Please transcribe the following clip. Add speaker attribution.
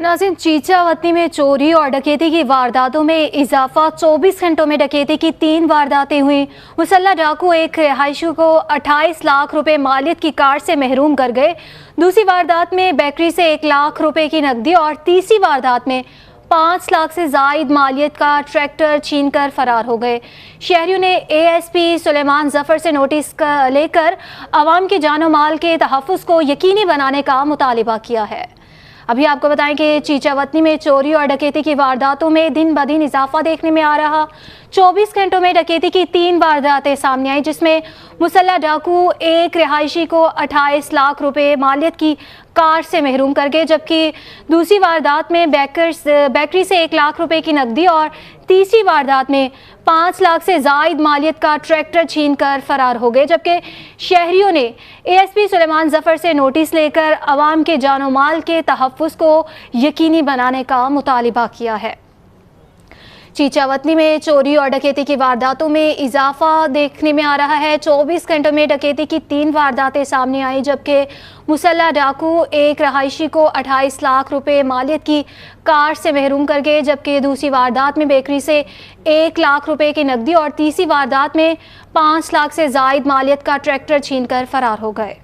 Speaker 1: नाज़रीन, चीचावतनी में चोरी और डकैती की वारदातों में इजाफा। 24 घंटों में डकैती की 3 वारदातें हुई। मुसल्लह डाकू एक रिहायशी को 28 लाख रुपए मालियत की कार से महरूम कर गए। दूसरी वारदात में बेकरी से 1 लाख रुपए की नकदी और तीसरी वारदात में 5 लाख से जायद मालियत का ट्रैक्टर छीनकर फरार हो गए। शहरियों ने एएसपी सुलेमान जफर से नोटिस लेकर आवाम के जानो माल के तहफ़्फ़ुज़ को यकीनी बनाने का मुतालिबा किया है। अभी आपको बताएं कि चीचावतनी में चोरी और डकैती की वारदातों में दिन ब दिन इजाफा देखने में आ रहा। 24 घंटों में डकैती की 3 वारदातें सामने आई, जिसमें मुसल्लह डाकू एक रिहायशी को 28 लाख रुपए मालियत की कार से महरूम कर गए, जबकि दूसरी वारदात में बेकरी से 1 लाख रुपए की नकदी और तीसरी वारदात में 5 लाख से जायद मालियत का ट्रैक्टर छीनकर फरार हो गए। जबकि शहरियों ने एएसपी सुलेमान जफर से नोटिस लेकर अवाम के जानो माल के तहफ़्फ़ुज़ को यकीनी बनाने का मुतालिबा किया है। चीचावतनी में चोरी और डकैती की वारदातों में इजाफा देखने में आ रहा है। 24 घंटों में डकैती की 3 वारदातें सामने आई, जबकि मुसल्लह डाकू एक रहायशी को 28 लाख रुपए मालियत की कार से महरूम कर गए, जबकि दूसरी वारदात में बेकरी से 1 लाख रुपए की नकदी और तीसरी वारदात में 5 लाख से जायद मालियत का ट्रैक्टर छीनकर फरार हो गए।